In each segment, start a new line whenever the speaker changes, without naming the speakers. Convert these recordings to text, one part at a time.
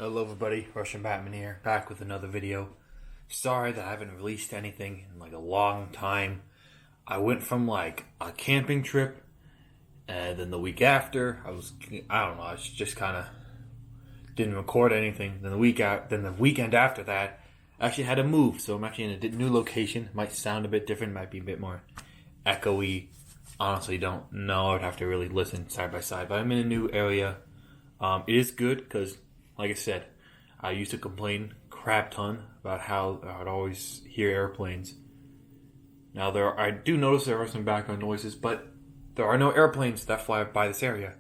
Hello everybody, Russian Batman here, back with another video. Sorry that I haven't released anything in like a long time. I went from like a camping trip, and then the week after, I just kind of didn't record anything. Then the weekend after that, I actually had to move, so I'm actually in a new location. It might sound a bit different, might be a bit more echoey. Honestly, don't know. I'd have to really listen side by side, but I'm in a new area. It is good because, like I said, I used to complain crap ton about how I'd always hear airplanes. Now I do notice there are some background noises, but there are no airplanes that fly by this area.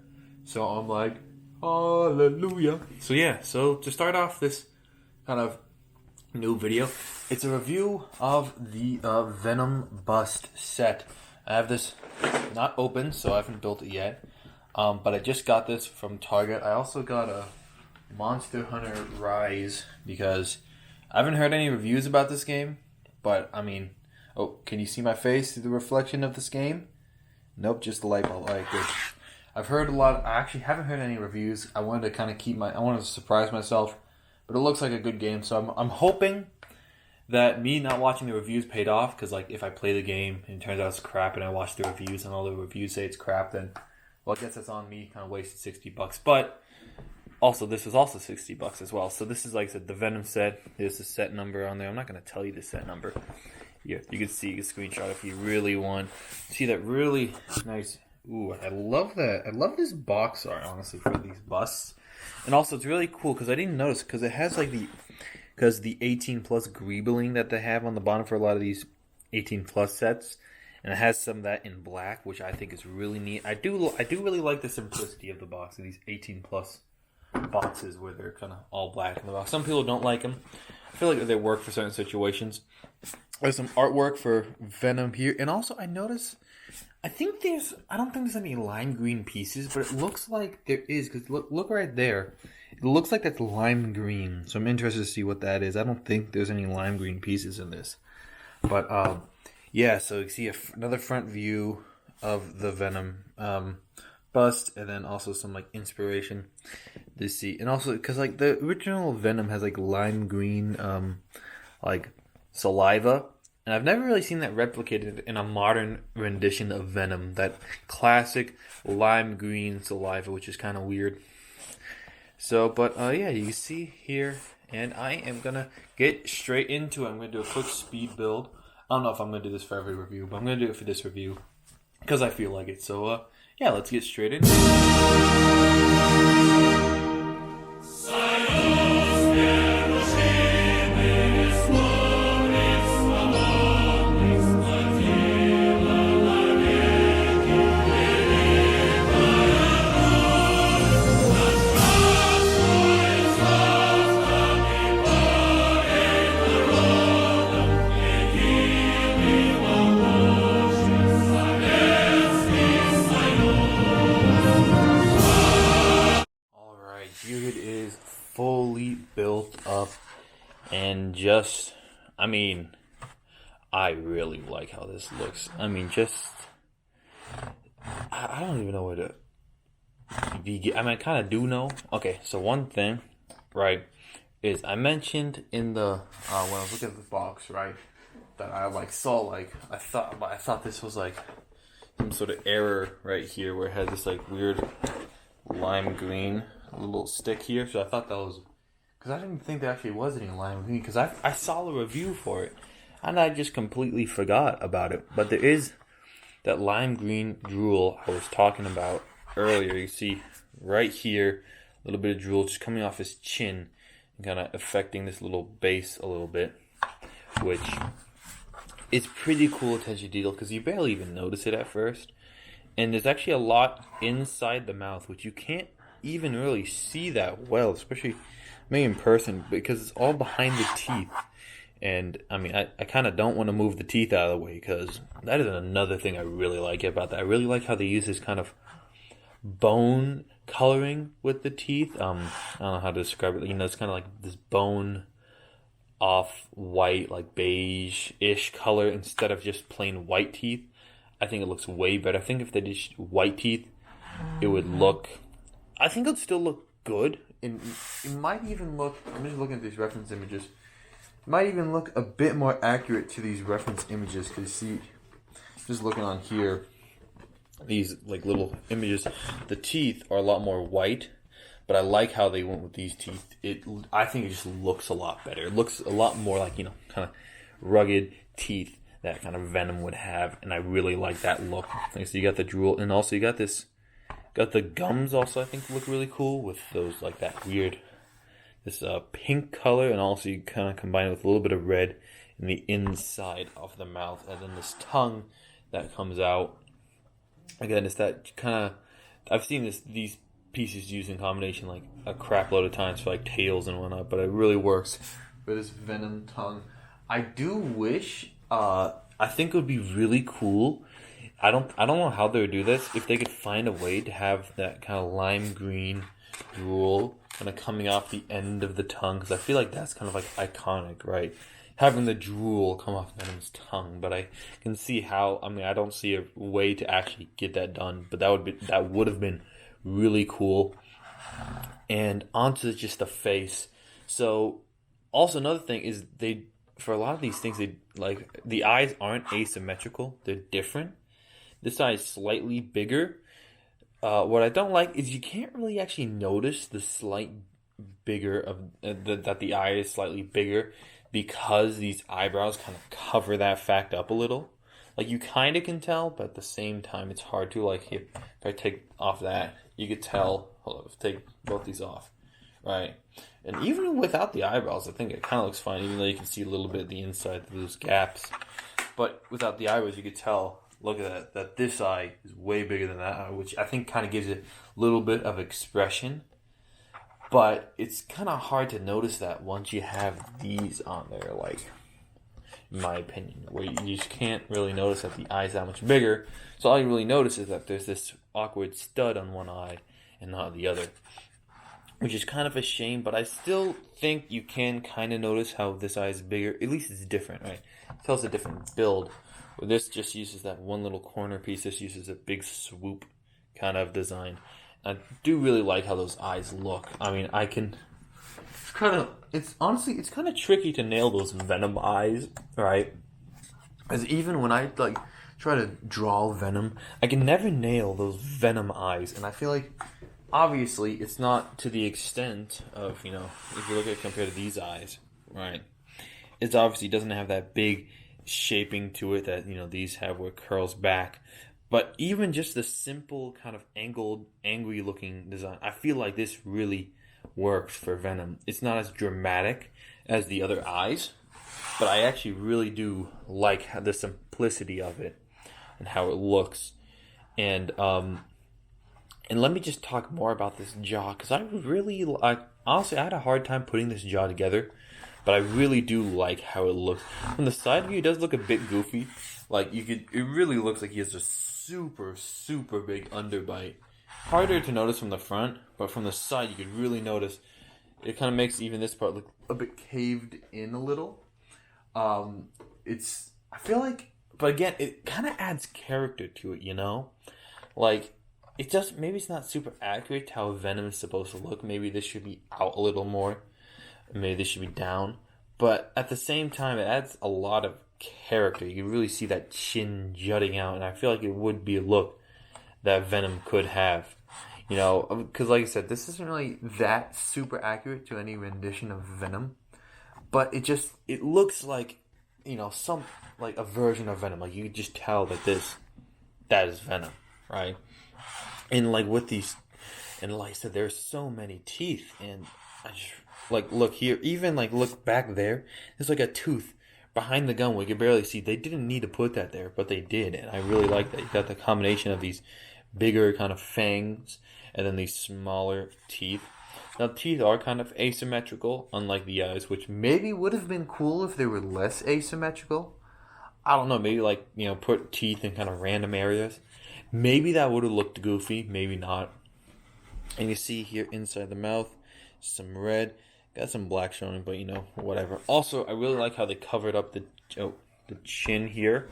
So I'm like, hallelujah. So yeah, so to start off this kind of new video, it's a review of the Venom bust set. I have this not open, so I haven't built it yet. But I just got this from Target. I also got a Monster Hunter Rise because I haven't heard any reviews about this game. But I mean, oh, can you see my face through the reflection of this game? Nope, just the light bulb. Alright, good. I've heard a lot. I actually haven't heard any reviews. I wanted to kind of I wanted to surprise myself, but it looks like a good game. So I'm hoping that me not watching the reviews paid off. Because like if I play the game and it turns out it's crap, and I watch the reviews and all the reviews say it's crap, then well, I guess that's on me. Kind of wasted $60, but also this is also $60 as well. So this is, like I said, the Venom set. There's the set number on there. I'm not going to tell you the set number. Yeah, you can see a screenshot if you really want. See that really nice. Ooh, I love that. I love this box art, honestly, for these busts. And also, it's really cool because I didn't notice because it has like the 18 plus greebling that they have on the bottom for a lot of these 18 plus sets. And it has some of that in black, which I think is really neat. I do really like the simplicity of the box, of these 18 plus boxes where they're kind of all black in the box. Some people don't like them. I feel like they work for certain situations. There's some artwork for Venom here. And also I notice, I don't think there's any lime green pieces, but it looks like there is. Because look right there. It looks like that's lime green. So I'm interested to see what that is. I don't think there's any lime green pieces in this. But, yeah, so you see another front view of the Venom bust, and then also some like inspiration to see, and also because like the original Venom has like lime green like saliva, and I've never really seen that replicated in a modern rendition of Venom. That classic lime green saliva, which is kind of weird. So, but yeah, you see here, and I am gonna get straight into it. I'm gonna do a quick speed build. I don't know if I'm going to do this for every review, but I'm going to do it for this review because I feel like it. So, yeah, let's get straight into it. Here it is, fully built up, and just, I mean, I really like how this looks. I mean, I don't even know where to begin. I mean, I kind of do know. Okay, so one thing, right, is I mentioned in the, when I was looking at the box, right, that I like saw, like, I thought this was like some sort of error right here where it had this like weird lime green little stick here, so I thought that was because I didn't think there actually was any lime green because I saw the review for it and I just completely forgot about it. But there is that lime green drool I was talking about earlier. You see right here a little bit of drool just coming off his chin and kind of affecting this little base a little bit, which is pretty cool attention to detail because you barely even notice it at first. And there's actually a lot inside the mouth which you can't even really see that well, especially maybe in person, because it's all behind the teeth. And I mean, I kind of don't want to move the teeth out of the way because that is another thing I really like about that. I really like how they use this kind of bone coloring with the teeth. I don't know how to describe it. You know, it's kind of like this bone off white, like beige-ish color instead of just plain white teeth. I think it looks way better. I think if they did white teeth, it would look, I think it would still look good it might even look, I'm just looking at these reference images, it might even look a bit more accurate to these reference images, because see, just looking on here, these like little images, the teeth are a lot more white, but I like how they went with these teeth. I think it just looks a lot better. It looks a lot more like, kind of rugged teeth that kind of Venom would have, and I really like that look. So you got the drool, and also you got the gums also, I think, look really cool with those, like that weird, this pink color, and also you kind of combine it with a little bit of red in the inside of the mouth, and then this tongue that comes out. Again, it's that kind of, I've seen these pieces used in combination like a crap load of times for like tails and whatnot, but it really works for this Venom tongue. I do wish, I think it would be really cool. I don't know how they would do this, if they could find a way to have that kind of lime green drool kind of coming off the end of the tongue, because I feel like that's kind of like iconic, right? Having the drool come off Venom's tongue, but I can see how. I mean, I don't see a way to actually get that done, but that would have been really cool. And onto just the face. So, also another thing is for a lot of these things, the eyes aren't asymmetrical; they're different. This eye is slightly bigger. What I don't like is you can't really actually notice the slight bigger of that the eye is slightly bigger, because these eyebrows kind of cover that fact up a little. Like, you kind of can tell, but at the same time, it's hard to. Like, if I take off that, you could tell. Hold on, take both these off, right? And even without the eyebrows, I think it kind of looks fine, even though you can see a little bit of the inside of those gaps. But without the eyebrows, you could tell. Look at that this eye is way bigger than that eye, which I think kind of gives it a little bit of expression. But it's kind of hard to notice that once you have these on there, like, in my opinion, where you just can't really notice that the eye's that much bigger. So all you really notice is that there's this awkward stud on one eye and not the other, which is kind of a shame, but I still think you can kind of notice how this eye is bigger. At least it's different, right? It tells a different build. Where this just uses that one little corner piece. This uses a big swoop kind of design. I do really like how those eyes look. I mean, it's kind of tricky to nail those Venom eyes, right? As even when I try to draw Venom, I can never nail those Venom eyes, and I feel like obviously it's not to the extent of, if you look at it compared to these eyes, right? It's obviously doesn't have that big shaping to it that these have, where it curls back. But even just the simple kind of angled, angry looking design, I feel like this really works for Venom. It's not as dramatic as the other eyes, but I actually really do like the simplicity of it and how it looks. And let me just talk more about this jaw, because honestly, I had a hard time putting this jaw together, but I really do like how it looks. From the side view, it does look a bit goofy. Like, it really looks like he has a super, super big underbite. Harder to notice from the front, but from the side, you could really notice. It kind of makes even this part look a bit caved in a little. I feel like, but again, it kind of adds character to it, Like, maybe it's not super accurate to how Venom is supposed to look. Maybe this should be out a little more. Maybe this should be down. But at the same time, it adds a lot of character. You can really see that chin jutting out, and I feel like it would be a look that Venom could have. Because like I said, this isn't really that super accurate to any rendition of Venom, but it looks like, some, like a version of Venom. Like, you can just tell that is Venom, right? And like with these, and like I said, there's so many teeth, and I just, like, look here, even like look back there, there's like a tooth behind the gun we can barely see. They didn't need to put that there, but they did, and I really like that. You got the combination of these bigger kind of fangs and then these smaller teeth. Now, the teeth are kind of asymmetrical, unlike the eyes, which maybe would have been cool if they were less asymmetrical. I don't know, maybe like, put teeth in kind of random areas. Maybe that would have looked goofy, maybe not. And you see here inside the mouth, some red. Got some black showing, but whatever. Also, I really like how they covered up the chin here.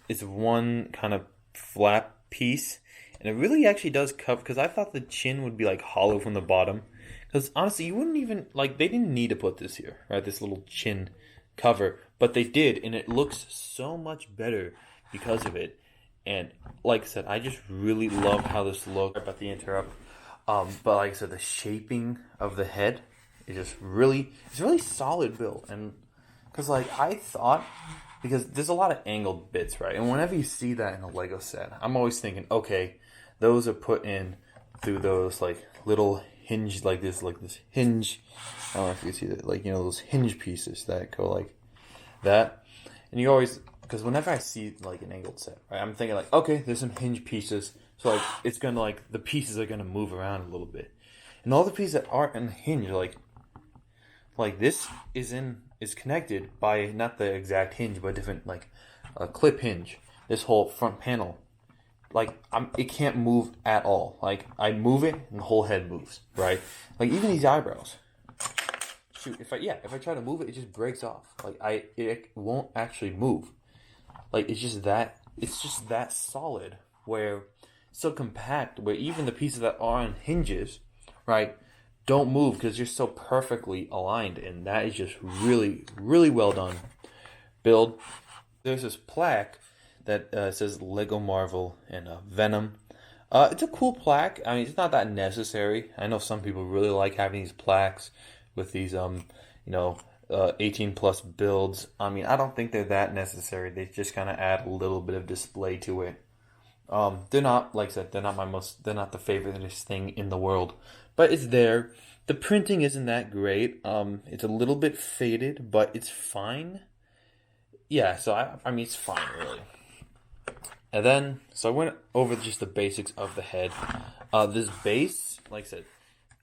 It's one kind of flat piece, And it really actually does cover, because I thought the chin would be like hollow from the bottom. Because honestly, you wouldn't even, like, they didn't need to put this here, right? This little chin cover. But they did, and it looks so much better because of it. And like I said, I just really love how this looks. About the interrupt. But like I said, the shaping of the head is just it's really solid build. And because like I thought, because there's a lot of angled bits, right? And whenever you see that in a Lego set, I'm always thinking, okay, those are put in through those like little hinge, like this hinge. I don't know if you see that, like, you know, those hinge pieces that go like that. And you always, because whenever I see like an angled set, right, I'm thinking like, okay, there's some hinge pieces, so like it's gonna, like, the pieces are gonna move around a little bit, and all the pieces that aren't unhinged, like this is connected by not the exact hinge, but a different, like, a clip hinge. This whole front panel, like, it can't move at all. Like, I move it and the whole head moves, right? Like, even these eyebrows. Shoot, if I try to move it, it just breaks off. Like, it won't actually move. Like, it's just that solid, where it's so compact, where even the pieces that are on hinges, right, don't move because you're so perfectly aligned, and that is just really, really well done build. There's this plaque that says Lego Marvel and Venom. It's a cool plaque. I mean, it's not that necessary. I know some people really like having these plaques with these 18 plus builds. I mean, I don't think they're that necessary. They just kind of add a little bit of display to it. They're not, like I said, they're not the favoriteest thing in the world, but it's there. The printing isn't that great. It's a little bit faded, but it's fine. Yeah, so I mean, it's fine, really. And then, so I went over just the basics of the head. This base, like I said,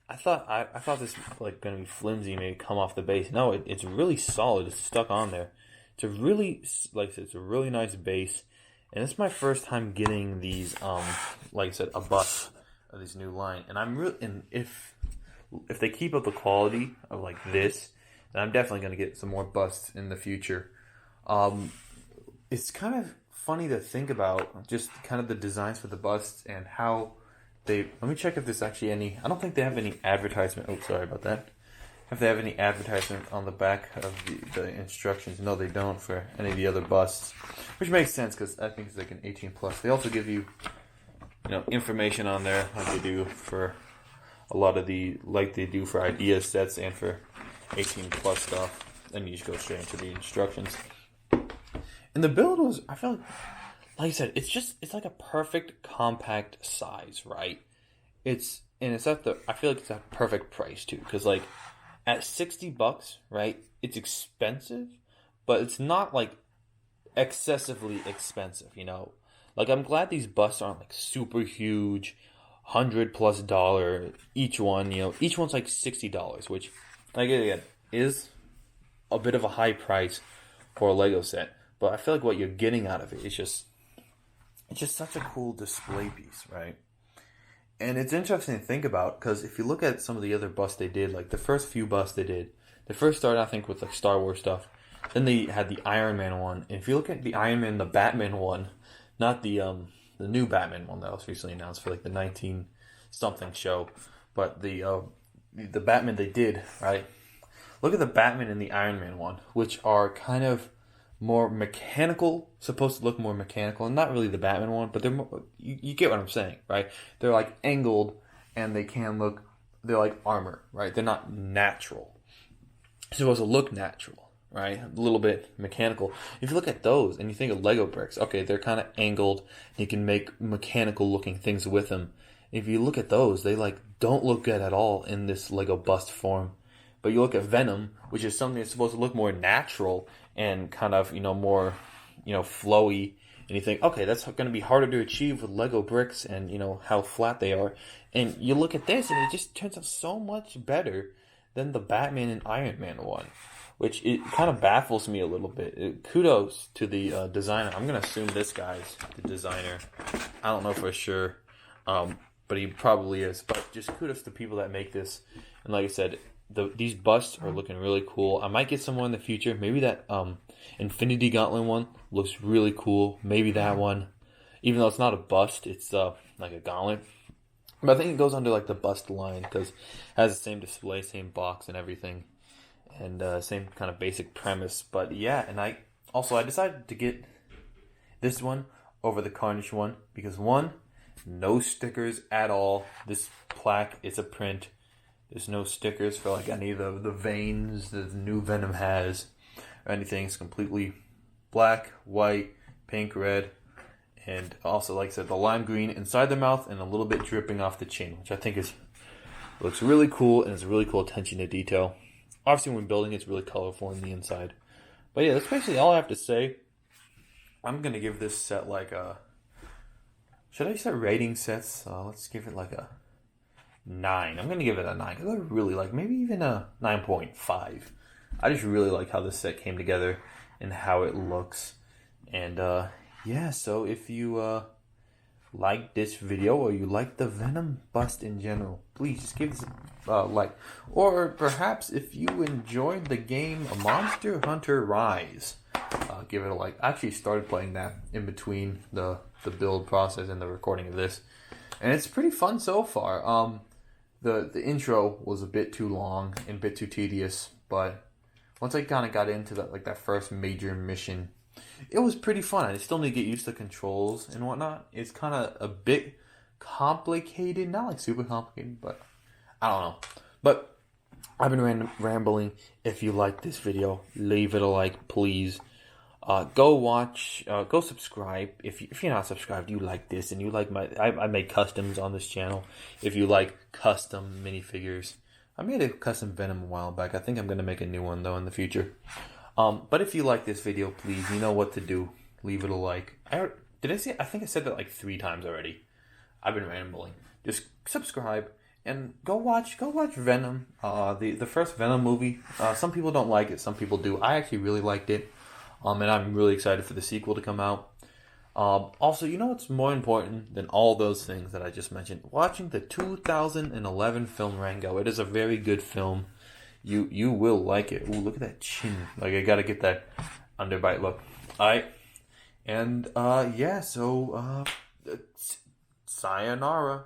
I thought this was like gonna be flimsy, maybe come off the base. No, it's really solid. It's stuck on there. It's a really, like I said, it's a really nice base. And it's my first time getting these, like I said, a bust of this new line. And if they keep up the quality of like this, then I'm definitely gonna get some more busts in the future. It's kind of funny to think about, just kind of the designs for the busts and how they. Let me check if there's actually any. I don't think they have any advertisement. Oh, sorry about that. If they have any advertisement on the back of the instructions. No, they don't for any of the other busts, which makes sense because I think it's like an 18 plus. They also give you, information on there like they do for a lot of like they do for idea sets and for 18 plus stuff. Then you just go straight into the instructions. And the build was, I feel like I said, it's like a perfect compact size, right? I feel like it's at a perfect price too, because like at $60, right? It's expensive, but it's not like excessively expensive, Like, I'm glad these busts aren't like super huge, $100+ each one. Each one's like $60, which, like, again, is a bit of a high price for a Lego set. But I feel like what you're getting out of it is it's just such a cool display piece, right? And it's interesting to think about, because if you look at some of the other busts they did, like the first few busts they did, they first started, I think, with like Star Wars stuff. Then they had the Iron Man one. And if you look at the Iron Man, the Batman one, not the new Batman one that was recently announced for like the 19-something show, but the Batman they did, right? Look at the Batman and the Iron Man one, which are kind of more mechanical, supposed to look more mechanical, and not really the Batman one, but they're more, you get what I'm saying, right? They're like angled, and they're like armor, right? They're not natural. It's supposed to look natural, right? A little bit mechanical. If you look at those and you think of Lego bricks, okay, they're kind of angled, and you can make mechanical looking things with them. If you look at those, they like don't look good at all in this Lego bust form. But you look at Venom, which is something that's supposed to look more natural and kind of, more, flowy. And you think, okay, that's going to be harder to achieve with Lego bricks and, how flat they are. And you look at this and it just turns out so much better than the Batman and Iron Man one, which it kind of baffles me a little bit. Kudos to the designer. I'm going to assume this guy's the designer. I don't know for sure, but he probably is. But just kudos to people that make this. And like I said, these busts are looking really cool. I might get some more in the future. Maybe that Infinity Gauntlet one looks really cool. Maybe that one, even though it's not a bust, it's like a gauntlet. But I think it goes under like the bust line because it has the same display, same box, and everything, and same kind of basic premise. But yeah, and I decided to get this one over the Carnage one because one, no stickers at all. This plaque is a print. There's no stickers for like any of the veins that the new Venom has or anything. It's completely black, white, pink, red, and also, like I said, the lime green inside the mouth and a little bit dripping off the chin, which I think looks really cool and is a really cool attention to detail. Obviously, when building, it's really colorful in the inside. But yeah, that's basically all I have to say. I'm gonna give this set like a. Should I set rating sets? Let's give it like a 9. I'm gonna give it a 9 because I really like, maybe even a 9.5. I just really like how this set came together and how it looks. And yeah, so if you like this video or you like the Venom bust in general, please just give this a like. Or perhaps if you enjoyed the game Monster Hunter Rise, give it a like. I actually started playing that in between the build process and the recording of this, and it's pretty fun so far. The intro was a bit too long and a bit too tedious, but once I kind of got into that first major mission, it was pretty fun. I still need to get used to controls and whatnot. It's kind of a bit complicated, not like super complicated, but I don't know. But I've been rambling. If you like this video, leave it a like, please. Go watch, go subscribe. If you're not subscribed, you like this and you like I made customs on this channel. If you like custom minifigures, I made a custom Venom a while back. I think I'm gonna make a new one though in the future. But if you like this video, please, you know what to do. Leave it a like. Did I say? I think I said that like 3 times already. I've been rambling. Just subscribe and go watch Venom. The first Venom movie. Some people don't like it. Some people do. I actually really liked it. And I'm really excited for the sequel to come out. Also, you know what's more important than all those things that I just mentioned? Watching the 2011 film Rango. It is a very good film. You will like it. Ooh, look at that chin. Like, I gotta get that underbite look. Alright. And, yeah, so, sayonara.